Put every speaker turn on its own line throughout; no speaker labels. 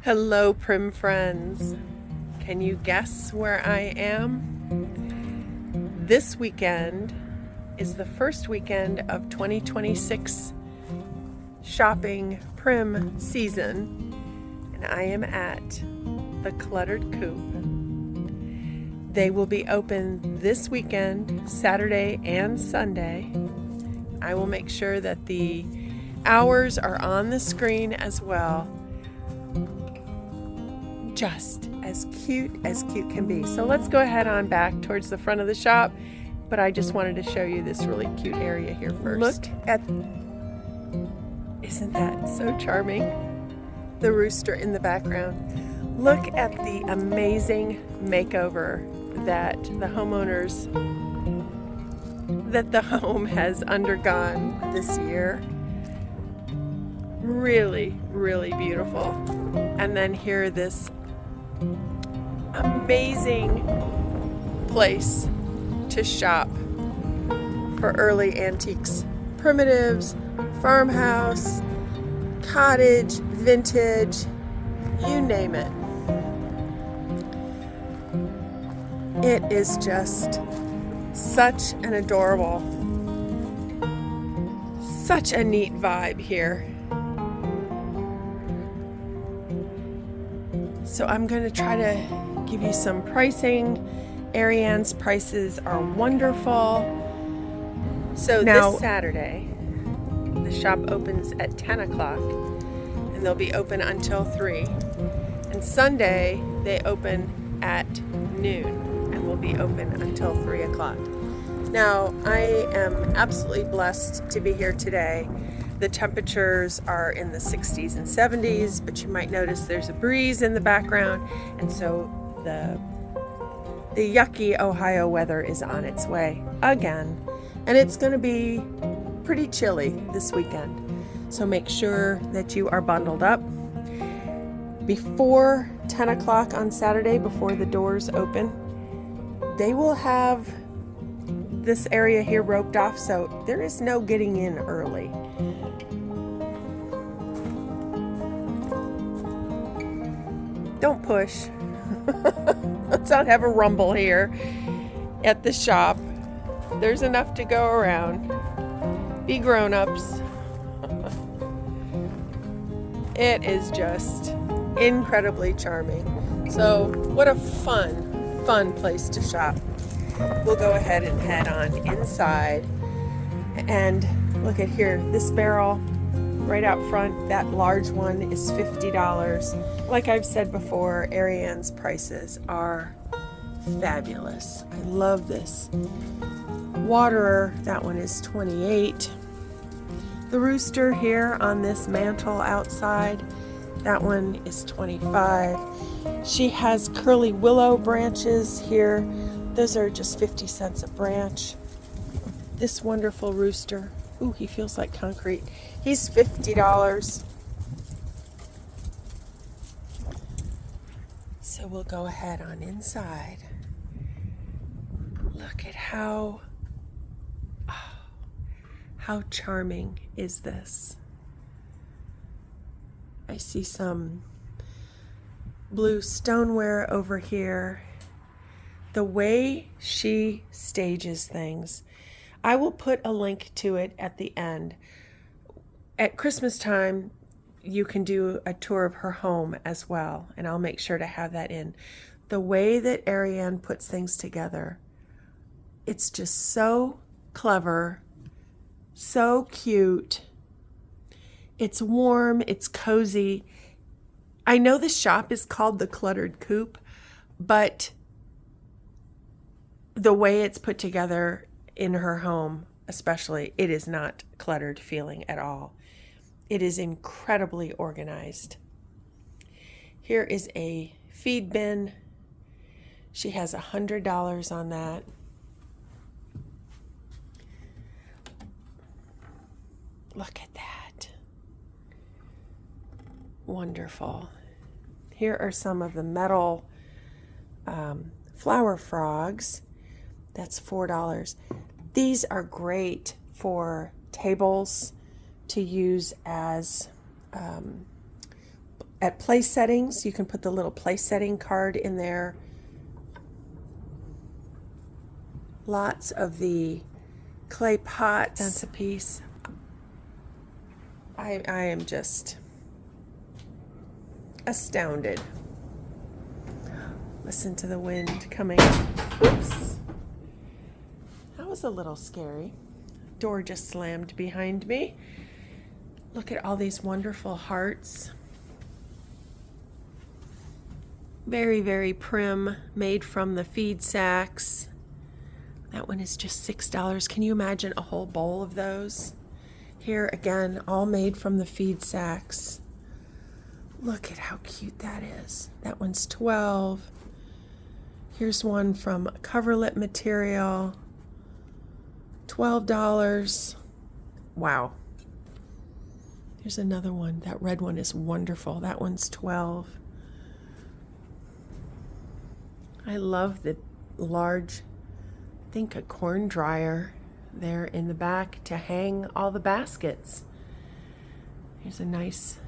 Hello, Prim friends. Can you guess where I am? This weekend is the first weekend of 2026 shopping Prim season, and I am at the Cluttered Coop. They will be open this weekend, Saturday and Sunday. I will make sure that the hours are on the screen as well. Just as cute can be. So let's go ahead on back towards the front of the shop, but I just wanted to show you this really cute area here first. Look at, isn't that so charming? The rooster in the background. Look at the amazing makeover that the home has undergone this year. Really, really beautiful. And then here, this amazing place to shop for early antiques, primitives, farmhouse, cottage, vintage, you name it. It is just such an adorable, such a neat vibe here. So I'm going to try to give you some pricing. Ariane's prices are wonderful. So now, this Saturday, the shop opens at 10 o'clock and they'll be open until 3. And Sunday, they open at noon and will be open until 3 o'clock. Now, I am absolutely blessed to be here today. The temperatures are in the 60s and 70s, but you might notice there's a breeze in the background, and so the yucky Ohio weather is on its way again, and it's going to be pretty chilly this weekend. So make sure that you are bundled up. Before 10 o'clock on Saturday, before the doors open, they will have this area here roped off, so there is no getting in early. Don't push. Let's not have a rumble here at the shop. There's enough to go around. Be grown-ups. It is just incredibly charming. So what a fun place to shop. We'll go ahead and head on inside, and look at here, this barrel right out front, that large one is $50. Like I've said before, Ariane's prices are fabulous. I love this. Waterer, that one is $28. The rooster here on this mantle outside, that one is $25. She has curly willow branches here. Those are just 50 cents a branch. This wonderful rooster, ooh, he feels like concrete. He's $50. So we'll go ahead on inside. Look at how charming is this? I see some blue stoneware over here. The way she stages things, I will put a link to it at the end. At Christmas time, you can do a tour of her home as well, and I'll make sure to have that in. The way that Ariane puts things together, it's just so clever, so cute. It's warm, it's cozy. I know the shop is called the Cluttered Coop, but the way it's put together in her home, especially, it is not cluttered feeling at all. It is incredibly organized. Here is a feed bin. She has $100 on that. Look at that. Wonderful. Here are some of the metal flower frogs. That's $4. These are great for tables to use as at place settings, you can put the little place setting card in there. Lots of the clay pots. Cents a piece. I am just astounded. Listen to the wind coming. Oops. That was a little scary. Door just slammed behind me. Look at all these wonderful hearts. Very, very prim, made from the feed sacks. That one is just $6. Can you imagine a whole bowl of those? Here again, all made from the feed sacks. Look at how cute that is. That one's $12. Here's one from coverlet material. $12. Wow. Here's another one. That red one is wonderful. That one's $12. I love the large, I think a corn dryer there in the back to hang all the baskets. Here's a nice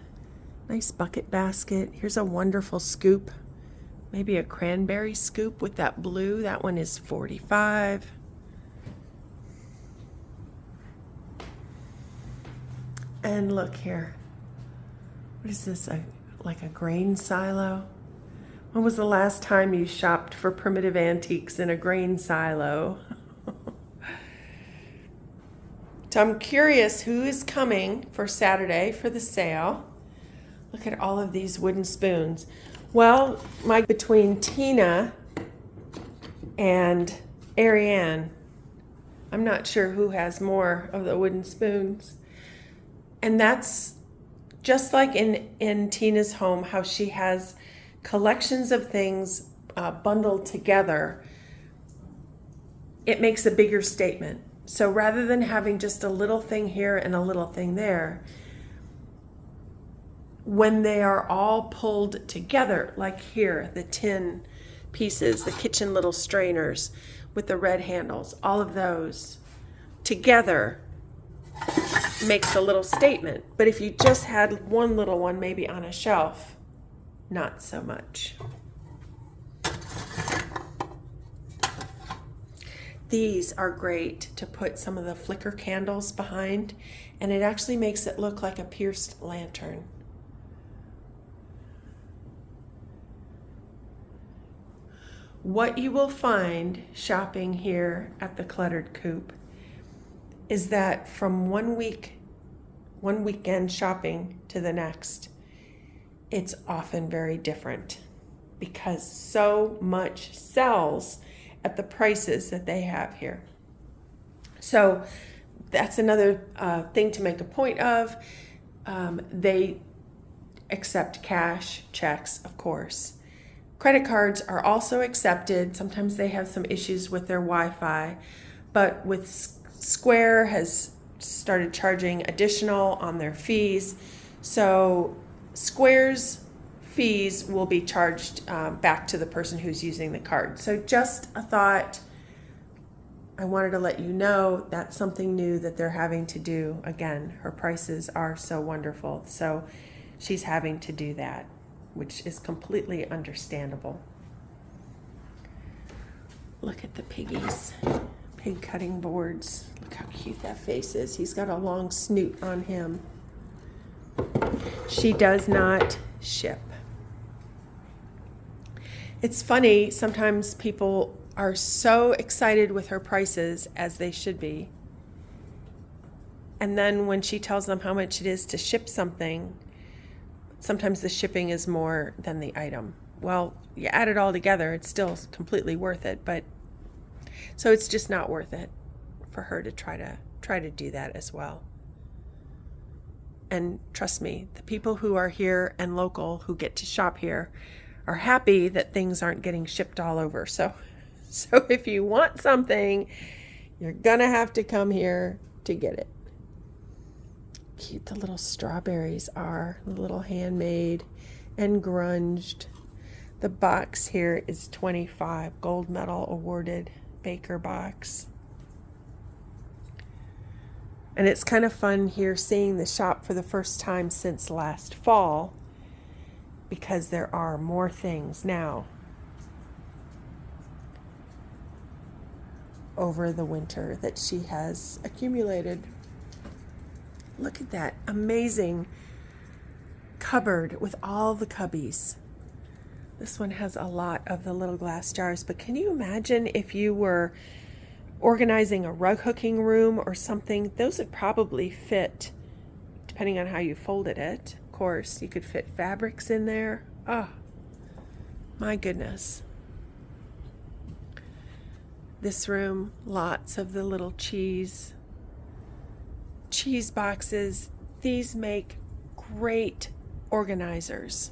bucket basket. Here's a wonderful scoop. Maybe a cranberry scoop with that blue. That one is $45. And look here. What is this? Like a grain silo? When was the last time you shopped for primitive antiques in a grain silo? So I'm curious who is coming for Saturday for the sale. Look at all of these wooden spoons. Well, between Tina and Ariane, I'm not sure who has more of the wooden spoons. And that's just like in Tina's home, how she has collections of things bundled together. It makes a bigger statement. So rather than having just a little thing here and a little thing there, when they are all pulled together, like here, the tin pieces, the kitchen little strainers with the red handles, all of those together makes a little statement. But if you just had one little one maybe on a shelf, not so much. These are great to put some of the flicker candles behind, and it actually makes it look like a pierced lantern. What you will find shopping here at the Cluttered Coop is that from one weekend shopping to the next, it's often very different because so much sells at the prices that they have here. So that's another thing to make a point of. They accept cash, checks, of course. Credit cards are also accepted. Sometimes they have some issues with their Wi-Fi, but with Square has started charging additional on their fees. So Square's fees will be charged back to the person who's using the card. So just a thought. I wanted to let you know that's something new that they're having to do. Again, her prices are so wonderful. So she's having to do that, which is completely understandable. Look at the piggies. Pig cutting boards. Look how cute that face is. He's got a long snoot on him. She does not ship. It's funny, sometimes people are so excited with her prices, as they should be. And then when she tells them how much it is to ship something, sometimes the shipping is more than the item. Well, you add it all together, it's still completely worth it, but so it's just not worth it for her to try to do that as well. And trust me, the people who are here and local who get to shop here are happy that things aren't getting shipped all over. So if you want something, you're gonna have to come here to get it. Cute the little strawberries are, a little handmade and grunged. The box here is $25, gold medal awarded baker box. And it's kind of fun here seeing the shop for the first time since last fall. because there are more things now over the winter that she has accumulated. Look at that amazing cupboard with all the cubbies. This one has a lot of the little glass jars, but can you imagine if you were organizing a rug hooking room or something? Those would probably fit, depending on how you folded it. Of course, you could fit fabrics in there. Oh, my goodness. This room, lots of the little cheese boxes. These make great organizers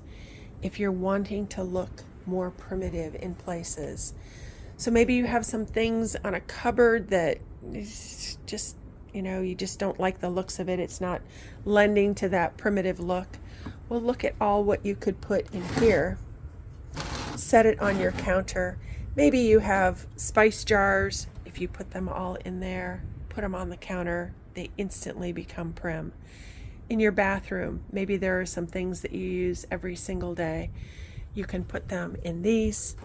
if you're wanting to look more primitive in places. So maybe you have some things on a cupboard that is just, you just don't like the looks of it. It's not lending to that primitive look. Well, look at all what you could put in here. Set it on your counter. Maybe you have spice jars. If you put them all in there, put them on the counter, they instantly become prim. In your bathroom, maybe there are some things that you use every single day. You can put them in these.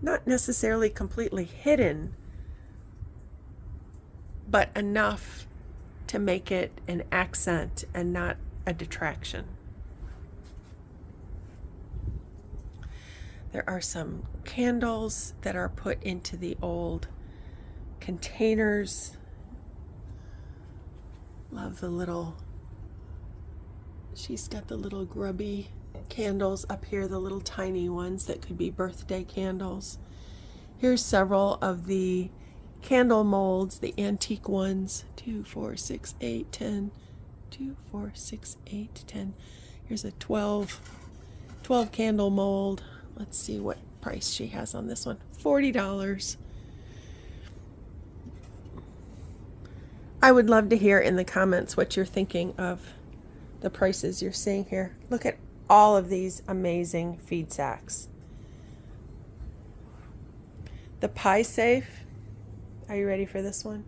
Not necessarily completely hidden, but enough to make it an accent and not a detraction. There are some candles that are put into the old containers. Love the little, she's got the little grubby candles up here, the little tiny ones that could be birthday candles. Here's several of the candle molds, the antique ones. 2, 4, 6, 8, 10. 2, 4, 6, 8, 10. Here's a 12 candle mold. Let's see what price she has on this one. $40. I would love to hear in the comments what you're thinking of the prices you're seeing here. Look at all of these amazing feed sacks. The pie safe. Are you ready for this one?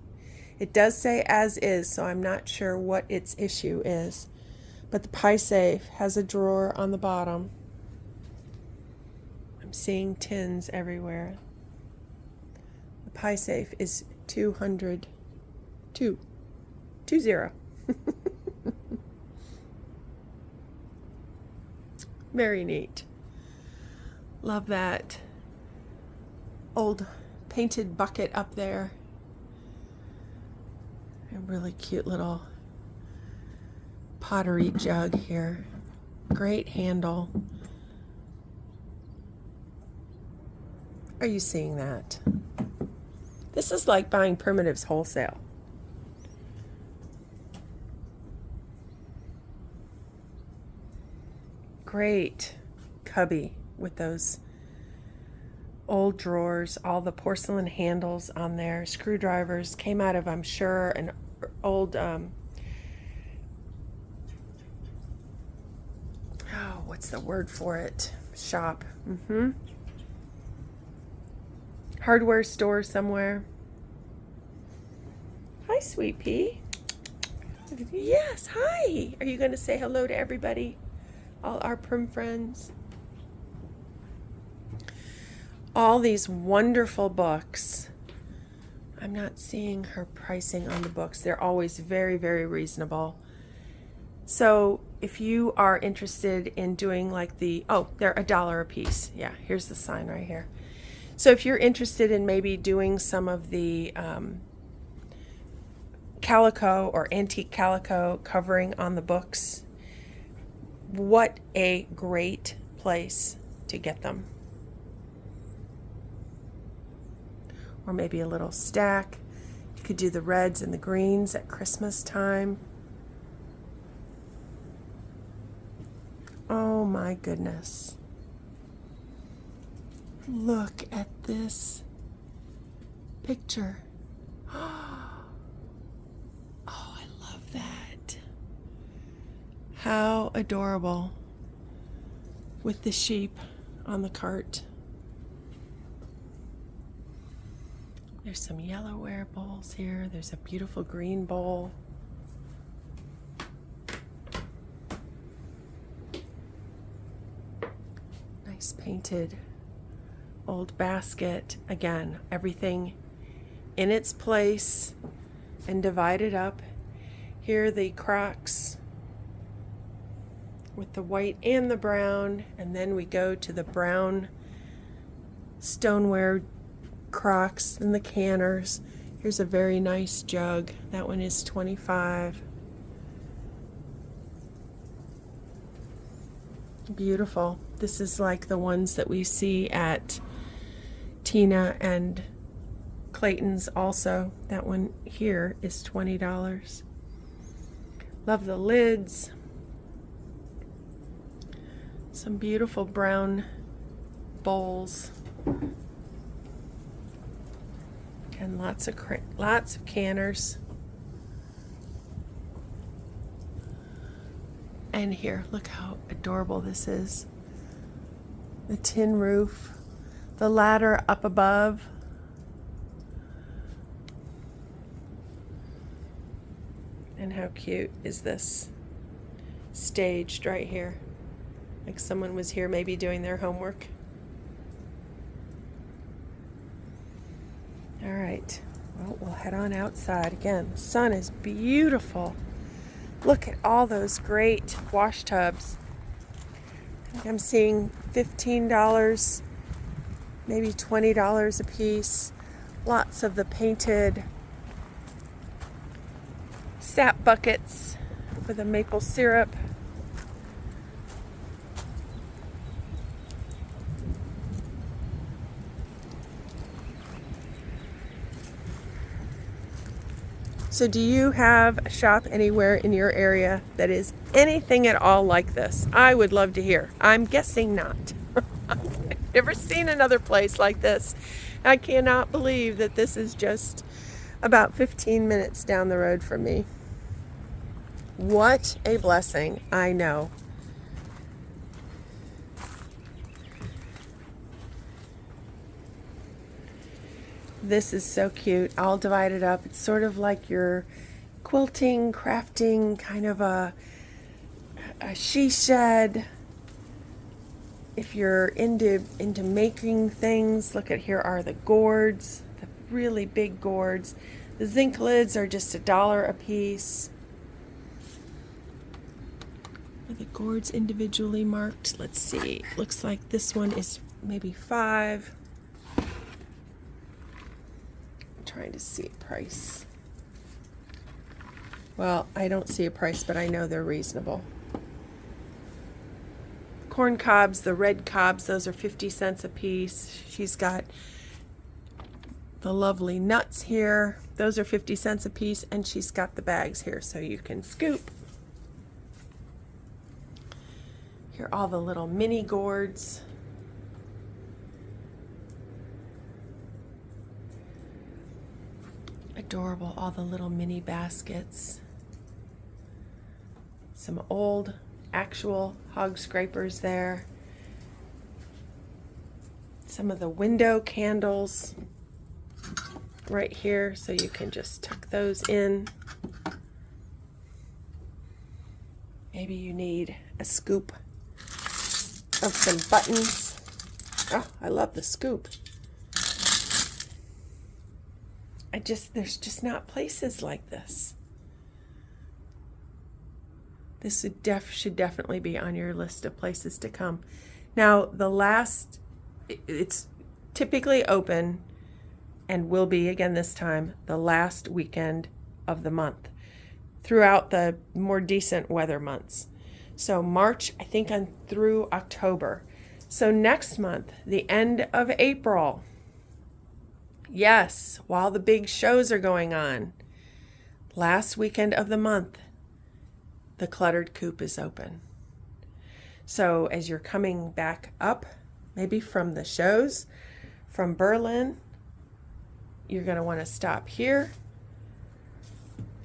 It does say as is, so I'm not sure what its issue is. But the pie safe has a drawer on the bottom. I'm seeing tins everywhere. The pie safe is 200. 20. Very neat. Love that old painted bucket up there. A really cute little pottery jug here. Great handle. Are you seeing that? This is like buying primitives wholesale. Great cubby with those old drawers, all the porcelain handles on there, screwdrivers, came out of, I'm sure, an old, what's the word for it? Shop. Hardware store somewhere. Hi, Sweet Pea. Yes, hi. Are you going to say hello to everybody? All our prim friends. All these wonderful books. I'm not seeing her pricing on the books. They're always very, very reasonable. So if you are interested in doing like they're $1 a piece. Yeah, here's the sign right here. So if you're interested in maybe doing some of the calico or antique calico covering on the books, what a great place to get them. Or maybe a little stack. You could do the reds and the greens at Christmas time. Oh my goodness. Look at this picture. Oh, I love that. How adorable. With the sheep on the cart. There's some yellowware bowls here. There's a beautiful green bowl. Nice painted old basket. Again, everything in its place and divided up. Here are the crocks with the white and the brown, and then we go to the brown stoneware crocks and the canners. Here's a very nice jug. That one is $25. Beautiful. This is like the ones that we see at Tina and Clayton's also. That one here is $20. Love the lids. Some beautiful brown bowls. And lots of canners. And here, look how adorable this is. The tin roof, the ladder up above. And how cute is this? Staged right here. Like someone was here maybe doing their homework. All right, well, we'll head on outside. Again, the sun is beautiful. Look at all those great wash tubs. I think I'm seeing $15, maybe $20 a piece. Lots of the painted sap buckets for the maple syrup. So do you have a shop anywhere in your area that is anything at all like this? I would love to hear. I'm guessing not. I've never seen another place like this. I cannot believe that this is just about 15 minutes down the road from me. What a blessing, I know. This is so cute. I'll divide it up. It's sort of like your quilting, crafting, kind of a she shed. If you're into making things, look at here are the gourds, the really big gourds. The zinc lids are just $1 a piece. Are the gourds individually marked? Let's see. Looks like this one is maybe $5. Trying to see a price. Well, I don't see a price, but I know they're reasonable. Corn cobs, the red cobs, those are 50 cents a piece. She's got the lovely nuts here. Those are 50 cents a piece, and she's got the bags here so you can scoop. Here are all the little mini gourds. Adorable, all the little mini baskets. Some old actual hog scrapers there. Some of the window candles right here, so you can just tuck those in. Maybe you need a scoop of some buttons. Oh, I love the scoop. There's just not places like this. This should definitely be on your list of places to come. Now, it's typically open and will be again this time the last weekend of the month throughout the more decent weather months. So March, I think, on through October. So next month, the end of April. Yes, while the big shows are going on, last weekend of the month, the Cluttered Coop is open. So as you're coming back up, maybe from the shows, from Berlin, you're going to want to stop here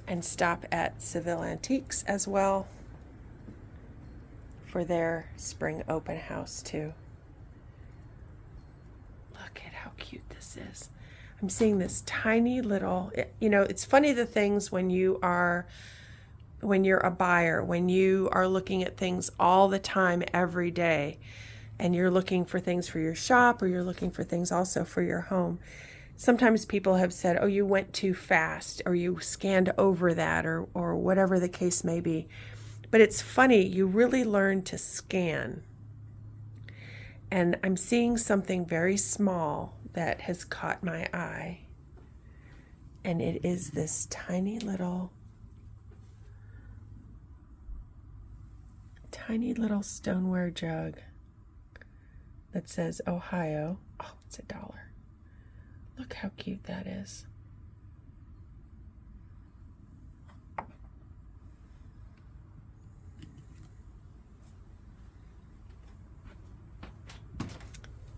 and stop at Seville Antiques as well for their spring open house too. Look at how cute this is. I'm seeing this tiny little, it's funny the things when you're a buyer, when you are looking at things all the time, every day, and you're looking for things for your shop, or you're looking for things also for your home. Sometimes people have said, oh, you went too fast, or you scanned over that, or whatever the case may be. But it's funny, you really learn to scan. And I'm seeing something very small that has caught my eye. And it is this tiny little stoneware jug that says Ohio. Oh, it's $1. Look how cute that is.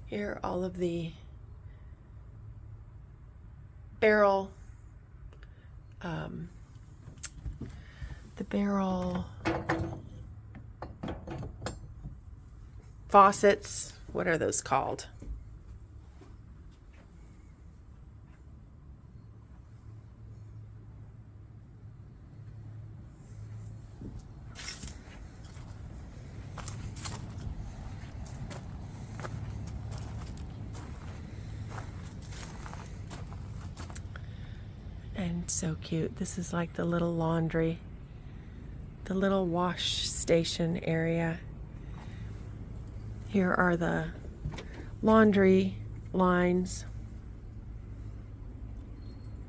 Here are all of the barrel faucets. What are those called? And so cute. This is like the little laundry, the little wash station area. Here are the laundry lines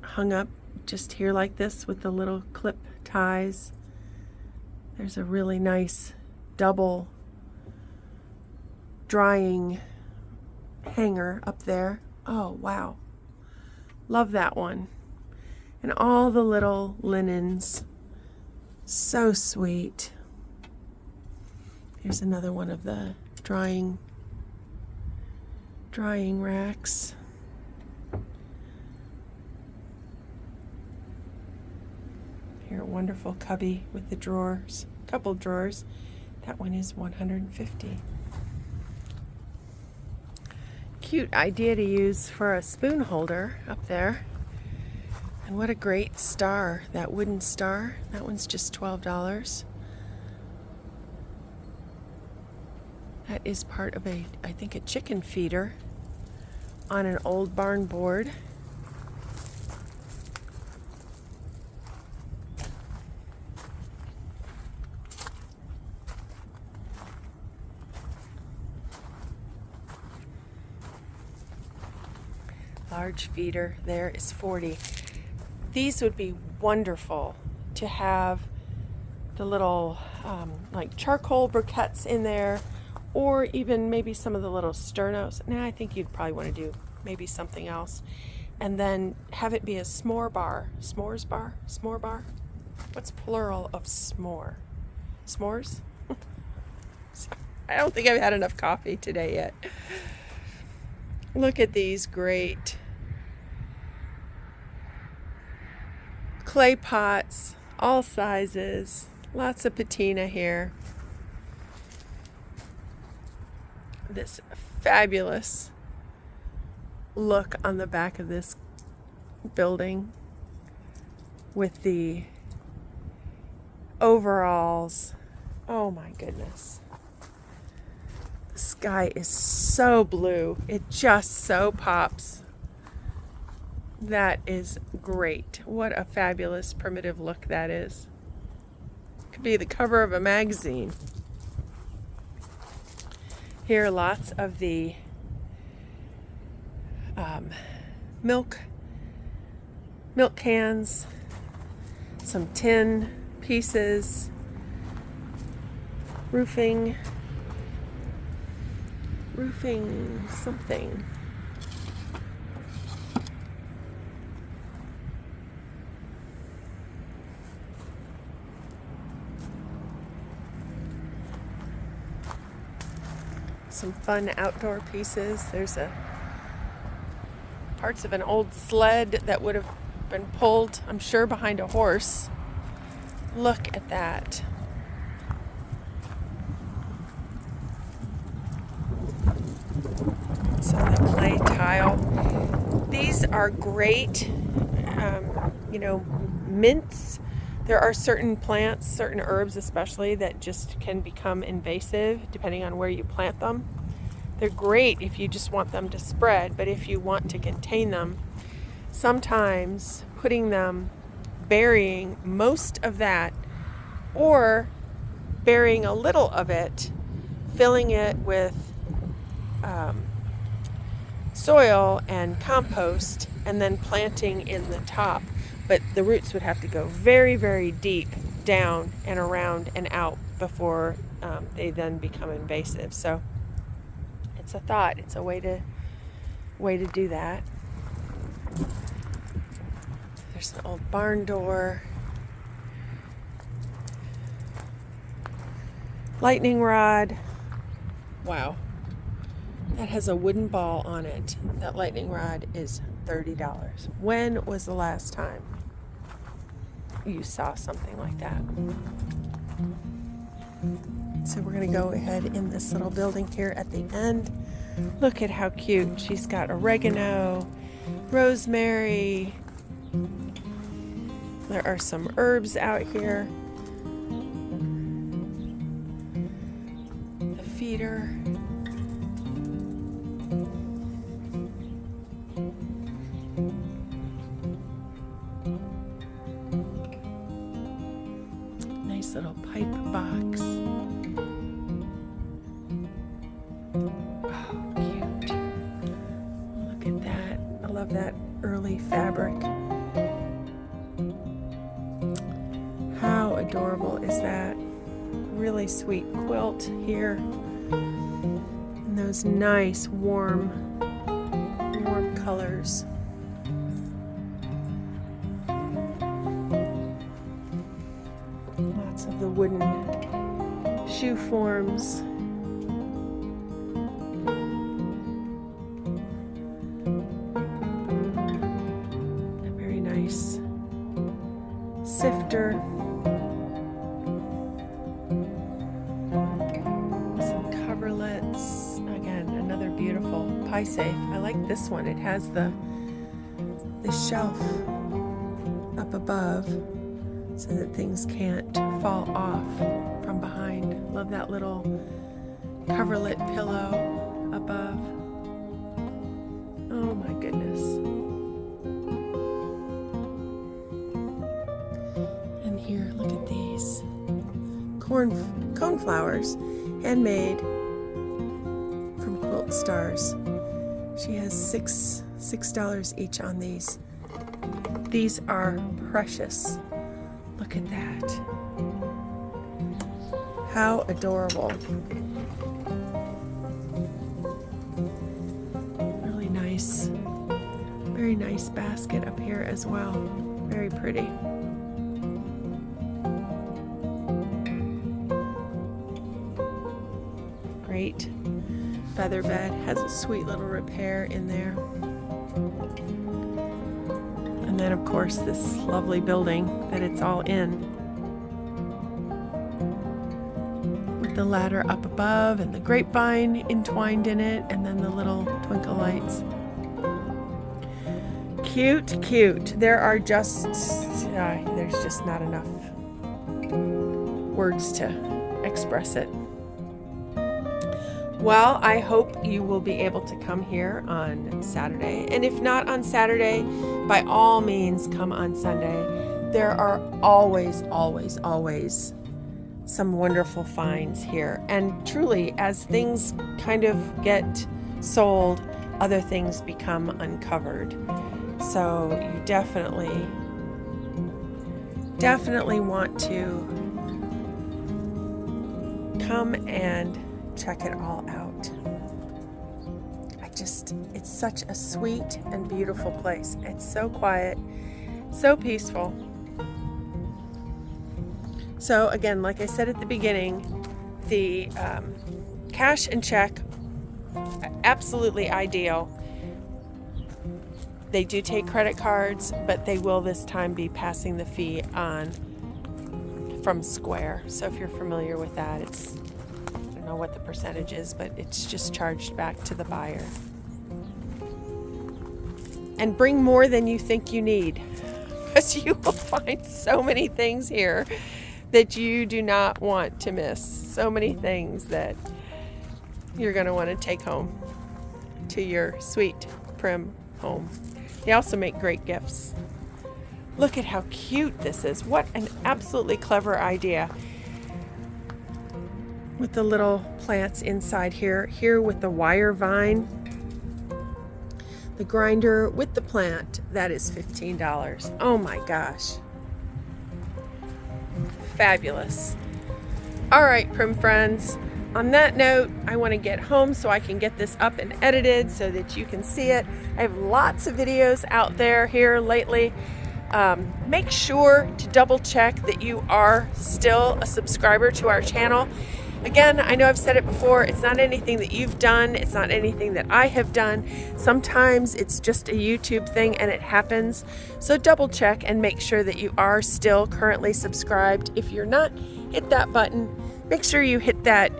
hung up just here like this with the little clip ties. There's a really nice double drying hanger up there. Oh, wow. Love that one. And all the little linens. So sweet. Here's another one of the drying racks. Here, a wonderful cubby with the drawers, couple drawers. That one is $150. Cute idea to use for a spoon holder up there. And what a great star, that wooden star. That one's just $12. That is part of I think a chicken feeder on an old barn board. Large feeder there is $40. These would be wonderful to have the little like charcoal briquettes in there, or even maybe some of the little sternos. Now I think you'd probably want to do maybe something else. And then have it be a s'more bar. S'mores bar? S'more bar? What's plural of s'more? S'mores? I don't think I've had enough coffee today yet. Look at these great clay pots, all sizes, lots of patina here. This fabulous look on the back of this building with the overalls. Oh my goodness. The sky is so blue. It just so pops. That is great. What a fabulous primitive look that is. Could be the cover of a magazine. Here are lots of the milk cans, some tin pieces, roofing something. Some fun outdoor pieces. There's parts of an old sled that would have been pulled, I'm sure, behind a horse. Look at that. So the clay tile. These are great, mints. There are certain plants, certain herbs especially, that just can become invasive depending on where you plant them. They're great if you just want them to spread, but if you want to contain them, sometimes putting them, burying most of that, or burying a little of it, filling it with soil and compost, and then planting in the top. But the roots would have to go very, very deep down and around and out before they then become invasive. So it's a thought. It's a way to do that. There's an old barn door. Lightning rod. Wow. That has a wooden ball on it. That lightning rod is $30. When was the last time you saw something like that? So we're going to go ahead in this little building here at the end. Look at how cute. She's got oregano, rosemary. There are some herbs out here. The feeder. Nice little pipe box. Oh, cute. Look at that. I love that early fabric. How adorable is that? Really sweet quilt here. And those nice warm colors. Lots of the wooden shoe forms. A very nice sifter. Some coverlets. Again, another beautiful pie safe. I like this one. It has the shelf up above so that things can't fall off from behind. Love that little coverlet pillow above. Oh my goodness. And here, look at these coneflowers, handmade from Quilt Stars. She has $6 each on these. These are precious. Look at that. How adorable. Really nice. Very nice basket up here as well. Very pretty. Great feather bed. Has a sweet little repair in there. And then, of course, this lovely building that it's all in. With the ladder up above and the grapevine entwined in it, and then the little twinkle lights. Cute, cute. There's just not enough words to express it. Well, I hope you will be able to come here on Saturday. And if not on Saturday, by all means, come on Sunday. There are always, always, always some wonderful finds here. And truly, as things kind of get sold, other things become uncovered. So you definitely want to come and check it all out. It's such a sweet and beautiful place. It's so quiet, so peaceful. So again, like I said at the beginning, the cash and check, absolutely ideal. They do take credit cards, but they will this time be passing the fee on from Square. So if you're familiar with that, I don't know what the percentage is, but it's just charged back to the buyer. And bring more than you think you need, because you will find so many things here that you do not want to miss. So many things that you're going to want to take home to your sweet prim home. They also make great gifts. Look at how cute this is. What an absolutely clever idea. With the little plants inside here. Here with the wire vine. The grinder with the plant. That is $15. Oh my gosh. Fabulous. All right, prim friends. On that note, I want to get home so I can get this up and edited so that you can see it. I have lots of videos out there here lately. Make sure to double check that you are still a subscriber to our channel. Again, I know I've said it before, it's not anything that you've done, it's not anything that I have done. Sometimes it's just a YouTube thing and it happens. So double check and make sure that you are still currently subscribed. If you're not, hit that button. Make sure you hit that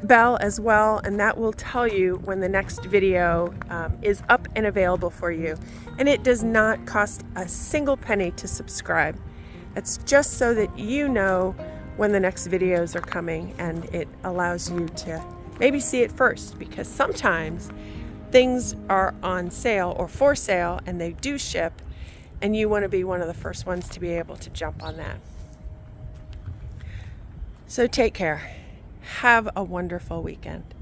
bell as well, and that will tell you when the next video is up and available for you. And it does not cost a single penny to subscribe. It's just so that you know when the next videos are coming, and it allows you to maybe see it first, because sometimes things are on sale or for sale and they do ship, and you want to be one of the first ones to be able to jump on that. So take care. Have a wonderful weekend.